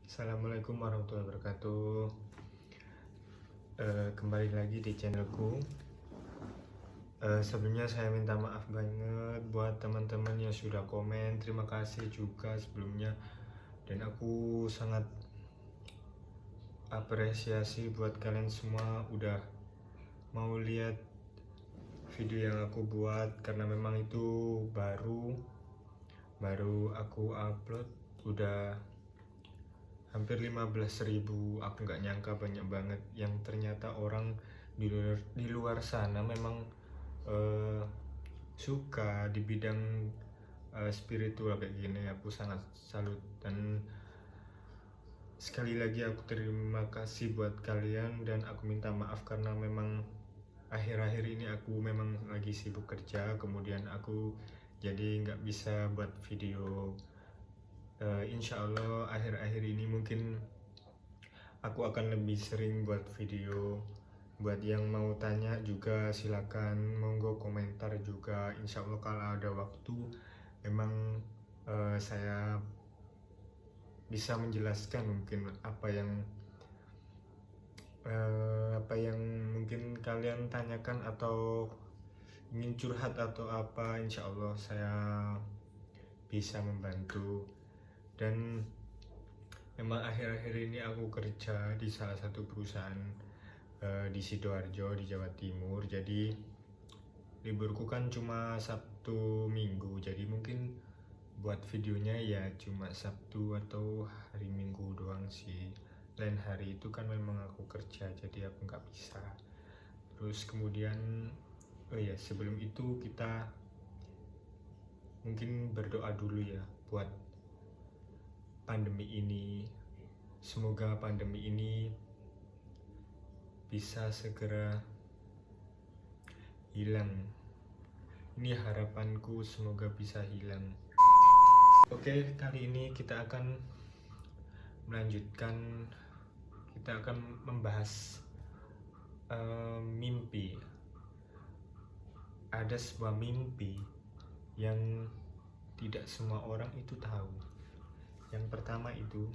Assalamualaikum warahmatullahi wabarakatuh. Kembali lagi di channelku. Sebelumnya saya minta maaf banget buat teman-teman yang sudah komen. Terima kasih juga sebelumnya. Dan aku sangat apresiasi buat kalian semua udah mau lihat video yang aku buat, karena memang itu baru aku upload. Udah hampir 15.000. Aku nggak nyangka banyak banget yang ternyata orang di luar sana memang suka di bidang spiritual kayak gini. Aku sangat salut, dan sekali lagi aku terima kasih buat kalian, dan aku minta maaf karena memang akhir-akhir ini aku memang lagi sibuk kerja, kemudian aku jadi nggak bisa buat video. Insya Allah akhir-akhir ini mungkin aku akan lebih sering buat video. Buat yang mau tanya juga silakan, monggo komentar juga. Insya Allah kalau ada waktu memang saya bisa menjelaskan mungkin apa yang mungkin kalian tanyakan atau ingin curhat atau apa. Insya Allah saya bisa membantu. Dan memang akhir-akhir ini aku kerja di salah satu perusahaan di Sidoarjo di Jawa Timur. Jadi liburku kan cuma Sabtu Minggu, jadi mungkin buat videonya ya cuma Sabtu atau hari Minggu doang sih. Lain hari itu kan memang aku kerja, jadi aku nggak bisa. Terus kemudian sebelum itu kita mungkin berdoa dulu ya buat pandemi ini. Semoga pandemi ini bisa segera hilang. Ini harapanku, semoga bisa hilang. Oke, kali ini kita akan melanjutkan, kita akan membahas mimpi. Ada sebuah mimpi yang tidak semua orang itu tahu. Yang pertama itu,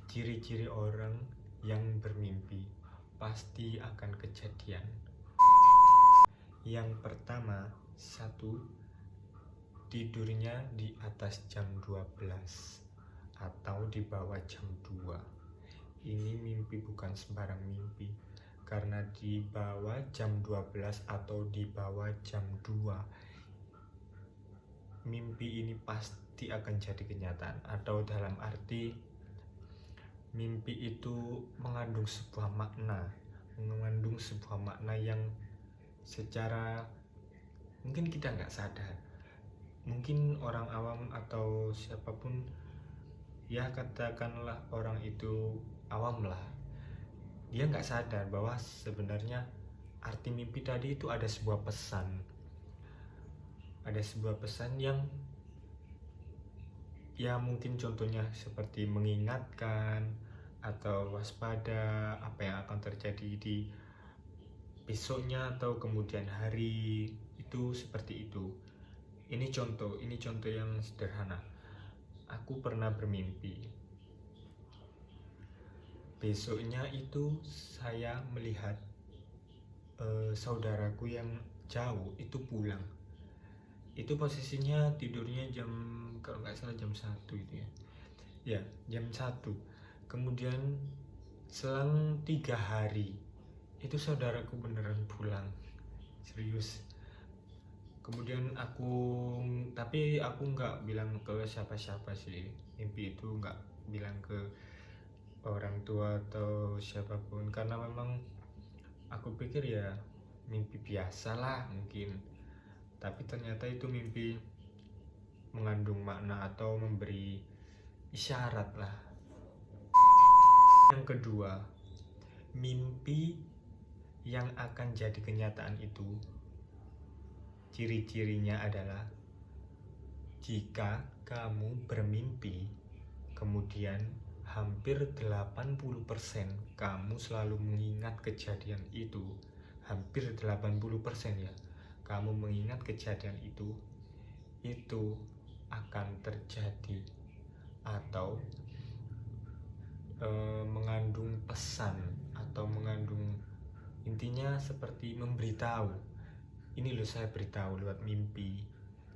ciri-ciri orang yang bermimpi pasti akan kejadian. Yang pertama, satu, tidurnya di atas jam 12 atau di bawah jam 2. Ini mimpi bukan sembarang mimpi, karena di bawah jam 12 atau di bawah jam 2 mimpi ini pasti akan jadi kenyataan. Atau dalam arti mimpi itu mengandung sebuah makna yang secara mungkin kita nggak sadar. Mungkin orang awam atau siapapun, ya katakanlah orang itu awam lah, dia nggak sadar bahwa sebenarnya arti mimpi tadi itu ada sebuah pesan yang ya mungkin contohnya seperti mengingatkan atau waspada apa yang akan terjadi di besoknya atau kemudian hari. Itu seperti itu. Ini contoh yang sederhana. Aku pernah bermimpi besoknya itu saya melihat saudaraku yang jauh itu pulang. Itu posisinya tidurnya jam, kalau nggak salah jam 1 itu ya. Ya, jam 1. Kemudian selang 3 hari itu saudaraku beneran pulang. Serius. Kemudian tapi aku nggak bilang ke siapa-siapa sih. Mimpi itu nggak bilang ke orang tua atau siapapun, karena memang aku pikir ya mimpi biasa lah mungkin. Tapi ternyata itu mimpi mengandung makna atau memberi isyarat lah. Yang kedua, mimpi yang akan jadi kenyataan itu ciri-cirinya adalah jika kamu bermimpi kemudian hampir 80% kamu selalu mengingat kejadian itu. Hampir 80% ya, kamu mengingat kejadian itu akan terjadi. Atau pesan atau mengandung, intinya seperti memberitahu, ini loh saya beritahu lewat mimpi,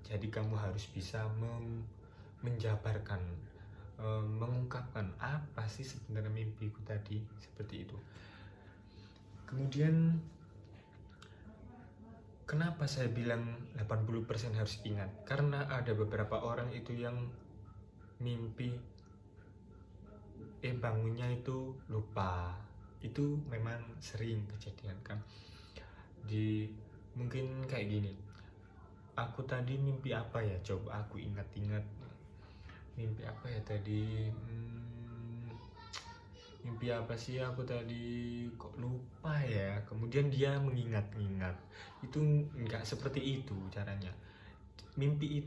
jadi kamu harus bisa menjabarkan, mengungkapkan apa sih sebenarnya mimpiku tadi, seperti itu. Kemudian kenapa saya bilang 80% harus ingat? Karena ada beberapa orang itu yang mimpi bangunnya itu lupa. Itu memang sering kejadian kan. Mungkin kayak gini. Aku tadi mimpi apa ya? Coba aku ingat-ingat. Mimpi apa ya tadi? Mimpi apa sih aku tadi, kok lupa ya. Kemudian dia mengingat-ingat. Itu nggak seperti itu caranya. Mimpi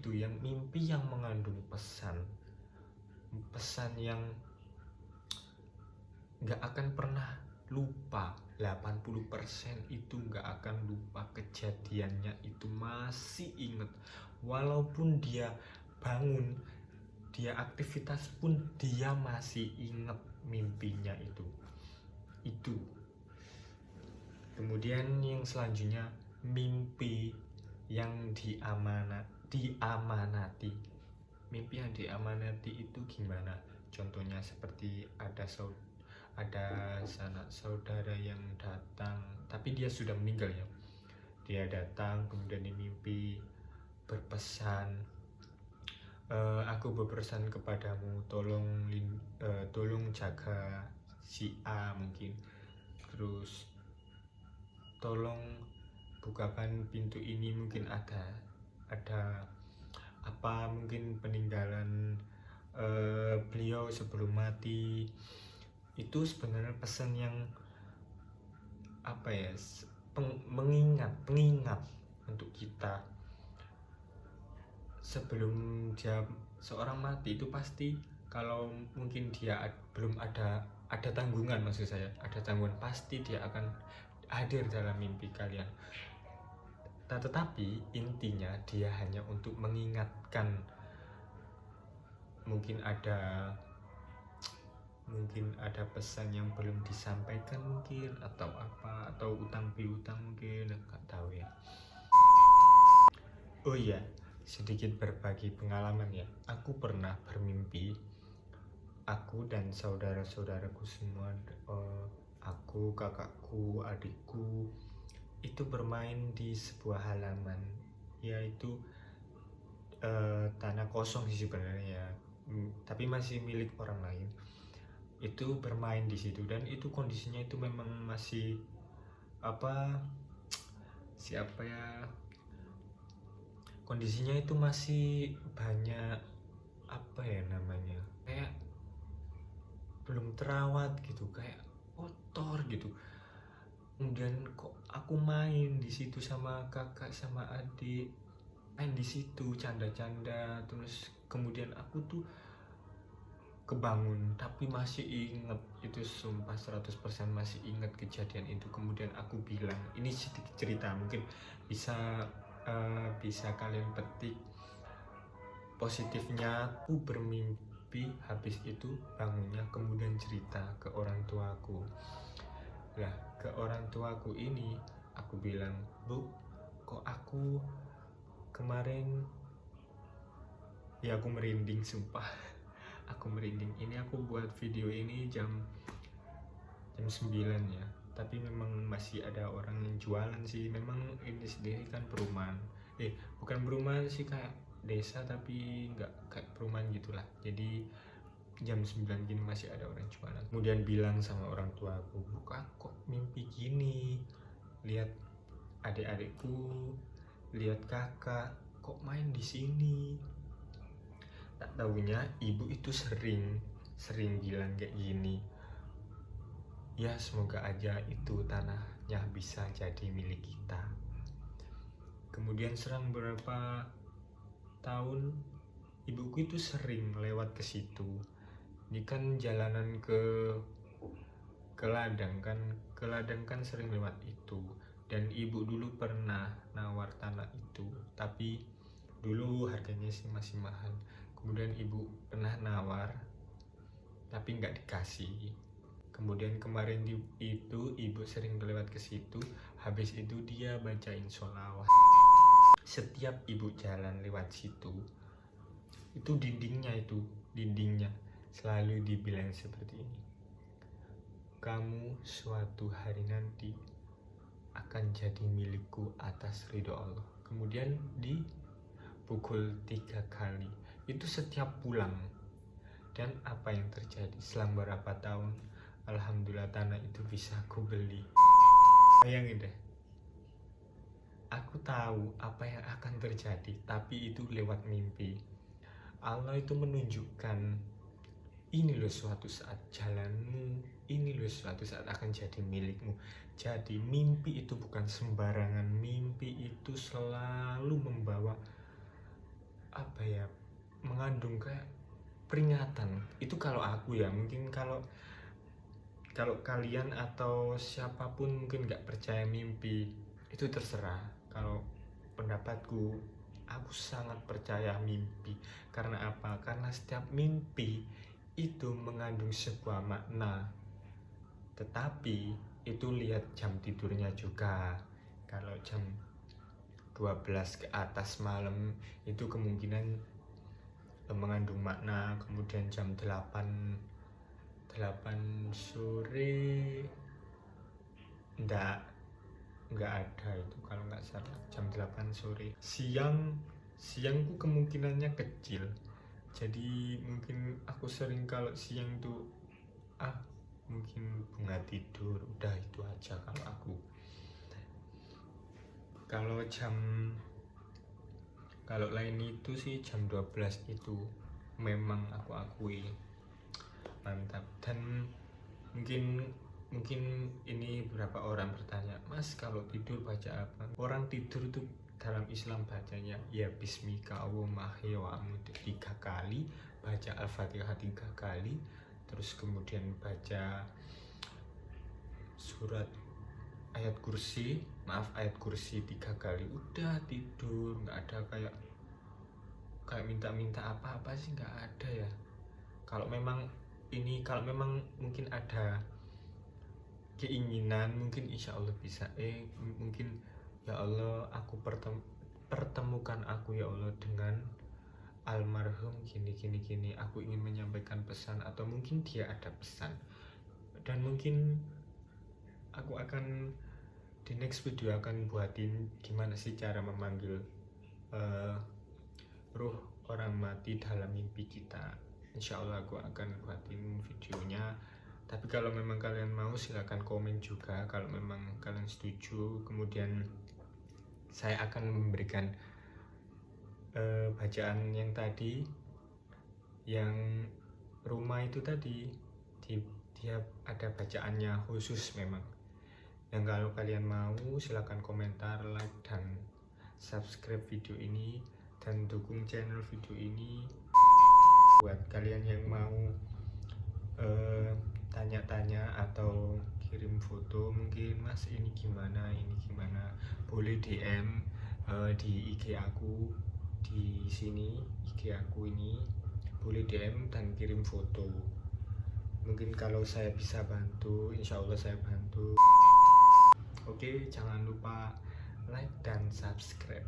yang mengandung pesan yang nggak akan pernah lupa. 80% itu nggak akan lupa kejadiannya, itu masih inget. Walaupun dia bangun, dia aktivitas pun dia masih inget mimpinya itu. Kemudian yang selanjutnya, mimpi yang diamanati. Mimpi yang diamanati itu gimana? Contohnya seperti ada sanak saudara yang datang, tapi dia sudah meninggal ya. Dia datang kemudian di mimpi berpesan, aku berpesan kepadamu, tolong jaga si A mungkin. Terus tolong bukakan pintu ini, mungkin ada apa, mungkin peninggalan beliau sebelum mati. Itu sebenarnya pesan yang apa ya, pengingat untuk kita sebelum seorang mati. Itu pasti, kalau mungkin dia belum ada tanggungan, maksud saya ada tanggungan, pasti dia akan hadir dalam mimpi kalian. Tetapi intinya dia hanya untuk mengingatkan, mungkin ada pesan yang belum disampaikan mungkin, atau apa, atau utang piutang mungkin, nggak tahu ya. Oh iya, sedikit berbagi pengalaman ya. Aku pernah bermimpi, aku dan saudara-saudaraku semua, aku, kakakku, adikku, itu bermain di sebuah halaman, yaitu tanah kosong sih sebenarnya ya, tapi masih milik orang lain. Itu bermain di situ, dan itu kondisinya itu memang masih kondisinya itu masih banyak kayak belum terawat gitu, kayak kotor gitu. Kemudian kok aku main di situ sama kakak sama adik, main di situ canda-canda, terus kemudian aku tuh kebangun, tapi masih inget itu, sumpah 100% masih inget kejadian itu. Kemudian aku bilang, ini sedikit cerita, mungkin bisa kalian petik positifnya. Aku bermimpi, habis itu bangunnya kemudian cerita ke orang tuaku. Lah, ke orang tuaku ini aku bilang, Bu, kok aku kemarin, ya aku merinding sumpah. Aku merinding. Ini aku buat video ini jam 9 ya, tapi memang masih ada orang yang jualan sih. Memang ini sendiri kan perumahan, bukan perumahan sih, kayak desa tapi nggak kayak perumahan gitulah. Jadi jam 9 gini masih ada orang jualan. Kemudian bilang sama orang tua aku, buka kok mimpi gini, lihat adik-adikku, lihat kakak kok main di sini. Tak tahunya ibu itu sering bilang kayak gini, ya semoga aja itu tanahnya bisa jadi milik kita. Kemudian serang beberapa tahun, ibuku itu sering lewat ke situ. Ini kan jalanan ke ladang kan sering lewat itu. Dan ibu dulu pernah nawar tanah itu, tapi dulu harganya sih masih mahal. Kemudian ibu pernah nawar, tapi nggak dikasih. Kemudian kemarin itu ibu sering lewat ke situ, habis itu dia bacain sholawat. Setiap ibu jalan lewat situ, itu dindingnya selalu dibilang seperti ini: kamu suatu hari nanti akan jadi milikku atas ridho Allah. Kemudian dipukul 3 kali, itu setiap pulang. Dan apa yang terjadi selang berapa tahun, alhamdulillah tanah itu bisa aku beli. Bayangin deh, aku tahu apa yang akan terjadi, tapi itu lewat mimpi. Allah itu menunjukkan, ini loh suatu saat jalanmu, ini loh suatu saat akan jadi milikmu. Jadi mimpi itu bukan sembarangan, mimpi itu selalu membawa mengandung kayak peringatan. Itu kalau aku ya, mungkin kalau kalian atau siapapun mungkin nggak percaya mimpi, itu terserah. Kalau pendapatku, aku sangat percaya mimpi. Karena apa? Karena setiap mimpi itu mengandung sebuah makna. Tetapi itu lihat jam tidurnya juga. Kalau jam 12 ke atas malam itu kemungkinan mengandung makna. Kemudian jam 8 sore enggak ada itu, kalau nggak salah jam 8 sore. Siangku kemungkinannya kecil, jadi mungkin aku sering kalau siang tuh mungkin bunga tidur, udah itu aja kalau aku. Kalau lain itu sih jam 12 itu memang aku akui mantap. Dan mungkin ini beberapa orang bertanya, Mas kalau tidur baca apa? Orang tidur tuh dalam Islam bacanya ya bismika Allahumma ahya wa amutu 3 kali, baca Al-Fatihah 3 kali, terus kemudian baca ayat kursi 3 kali, udah tidur. Nggak ada kayak minta-minta apa-apa sih, nggak ada ya. Kalau memang mungkin ada keinginan, mungkin insya Allah bisa. Mungkin ya Allah, aku pertemukan aku ya Allah dengan almarhum gini. Aku ingin menyampaikan pesan, atau mungkin dia ada pesan. Dan mungkin aku akan di next video akan buatin gimana sih cara memanggil ruh orang mati dalam mimpi kita. Insya Allah aku akan buatin videonya. Tapi kalau memang kalian mau, silahkan komen juga kalau memang kalian setuju. Kemudian saya akan memberikan bacaan yang tadi, yang rumah itu tadi, dia ada bacaannya khusus memang. Dan kalau kalian mau, silahkan komentar, like, dan subscribe video ini, dan dukung channel video ini. Buat kalian yang mau tanya-tanya atau kirim foto, mungkin Mas ini gimana, boleh DM di IG aku, di sini IG aku ini, boleh DM dan kirim foto. Mungkin kalau saya bisa bantu, insya Allah saya bantu. Oke, jangan lupa like dan subscribe.